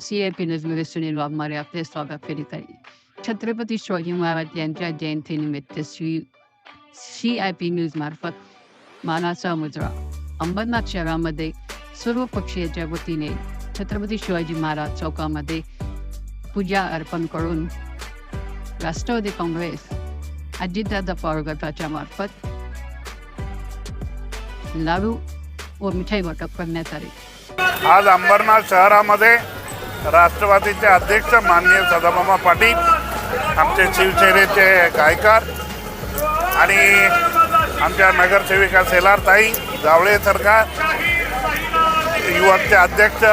CIP न्यूजमध्ये सुनील वाघमारे आपले स्वागत करीत आहे. छत्रपती शिवाजी महाराज यांच्या जयंतीनिमित्त CIP न्यूज मार्फत मानाचा मुजरा अंबरनाथ शहरामध्ये सर्व पक्षीयांच्या वतीने छत्रपती शिवाजी महाराज चौकामध्ये पूजा अर्पण करून राष्ट्रवादी काँग्रेस अजितदादा पवार गटाच्या मार्फत लाडू व मिठाई वाटप करण्यात आले. आज अंबरनाथ शहरामध्ये राष्ट्रवादीचे अध्यक्ष माननीय सदाभाऊ पाटील, आमचे शिवसेनेचे गायकर आणि आमच्या नगरसेविका सेलारताई जावळे सरकार, युवकचे अध्यक्ष,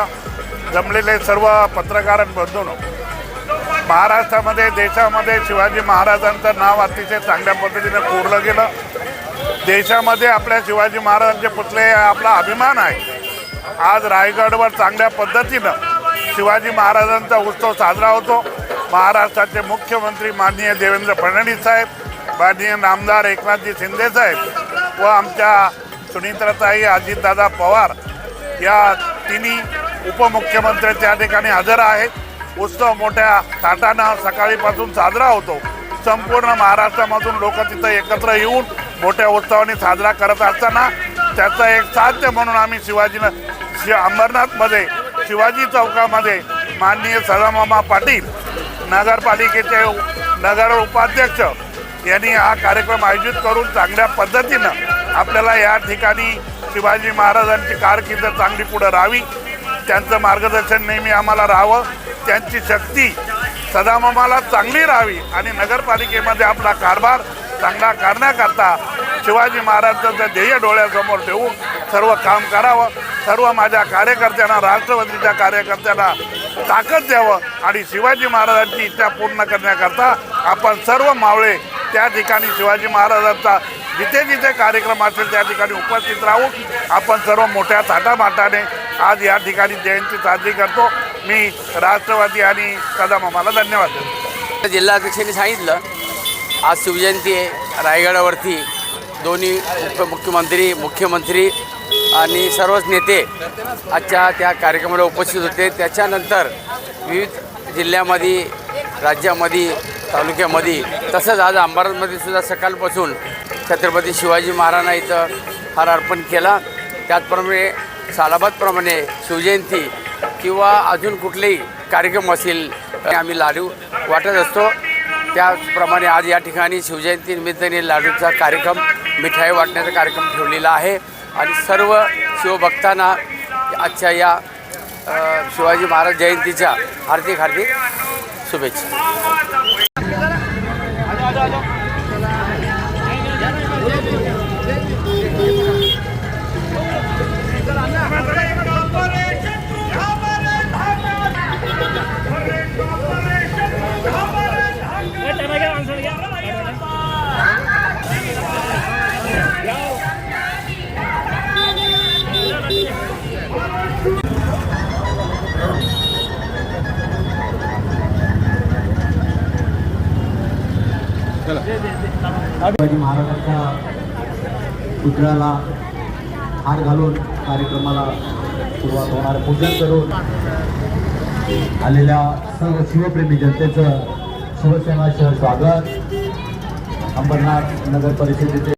जमलेले सर्व पत्रकार बंधूंनो, महाराष्ट्रामध्ये देशामध्ये शिवाजी महाराजांचं नाव अतिशय चांगल्या पद्धतीने कोरलं गेलं. देशामध्ये आपल्या शिवाजी महाराजांचे पुतळे आपला अभिमान आहे. आज रायगडवर चांगल्या पद्धतीनं शिवाजी महाराजांचा उत्सव साजरा होतो. महाराष्ट्राचे मुख्यमंत्री माननीय देवेंद्र फडणवीस साहेब, माननीय नामदार एकनाथजी शिंदे साहेब व आमच्या सुनीत्रताई अजितदादा पवार या तिन्ही उपमुख्यमंत्री त्या ठिकाणी हजर आहेत. उत्सव मोठ्या थाटानं सकाळीपासून साजरा होतो. संपूर्ण महाराष्ट्रामधून लोक तिथं एकत्र येऊन मोठ्या उत्सवाने साजरा करत असताना त्याचं एक साध्य म्हणून आम्ही अंबरनाथमध्ये शिवाजी चौकामध्ये माननीय सदाभाऊ पाटील, नगरपालिकेचे नगर उपाध्यक्ष यांनी हा कार्यक्रम आयोजित करून चांगल्या पद्धतीनं आपल्याला या ठिकाणी शिवाजी महाराजांची कारकीर्द चांगली पुढे राहावी, त्यांचं मार्गदर्शन नेहमी आम्हाला राहावं, त्यांची शक्ती सदाभाऊला चांगली राहावी आणि नगरपालिकेमध्ये आपला कारभार चांगला करण्याकरता शिवाजी महाराजांचं ध्येय डोळ्यासमोर ठेवून सर्व काम करावं. सर्व माझ्या कार्यकर्त्यांना, राष्ट्रवादीच्या कार्यकर्त्यांना ताकद द्यावं आणि शिवाजी महाराजांची इच्छा पूर्ण करण्याकरता आपण सर्व मावळे त्या ठिकाणी शिवाजी महाराजांचा जिथे जिथे कार्यक्रम असेल त्या ठिकाणी उपस्थित राहून आपण सर्व मोठ्या थाटामाटाने आज या ठिकाणी जयंती साजरी करतो. मी राष्ट्रवादी आणि सदाभाऊला धन्यवाद देतो. जिल्हाध्यक्षांनी सांगितलं आज शिवजयंती आहे. रायगडावरती दोन्ही मुख्यमंत्री आणि सर्वच नेते आजच्या त्या कार्यक्रमाला उपस्थित होते. त्याच्यानंतर विविध जिल्ह्यामध्ये, राज्यामध्ये, तालुक्यामध्ये तसंच आज अंबरनाथमध्ये सुद्धा सकाळपासून छत्रपती शिवाजी महाराजांना इथं हार अर्पण केला. त्याचप्रमाणे सालाबादप्रमाणे शिवजयंती किंवा अजून कुठलेही कार्यक्रम असेल आम्ही लाडू वाटत असतो. त्याचप्रमाणे आज या ठिकाणी शिवजयंती निमित्ताने लाडूचा कार्यक्रम, मिठाई वाटण्याचा कार्यक्रम ठेवलेला आहे आणि सर्व शिवभक्तांना आजच्या या शिवाजी महाराज जयंतीच्या हार्दिक शुभेच्छा. शिवाजी महाराजांच्या पुतळ्याला हार घालून कार्यक्रमाला सुरुवात होणार. पूजन करून आलेल्या सर्व शिवप्रेमी जनतेचं शिवसेना शहर स्वागत. अंबरनाथ नगर परिषदेचे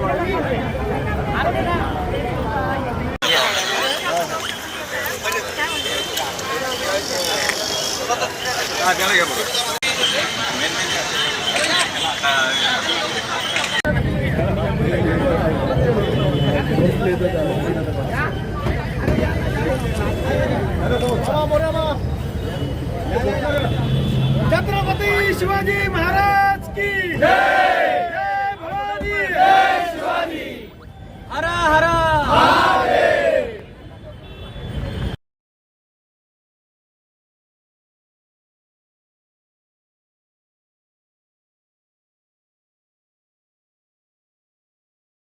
छत्रपती शिवाजी महाराज की जय. जय भवानी, जय शिवाजी. हरा हरा.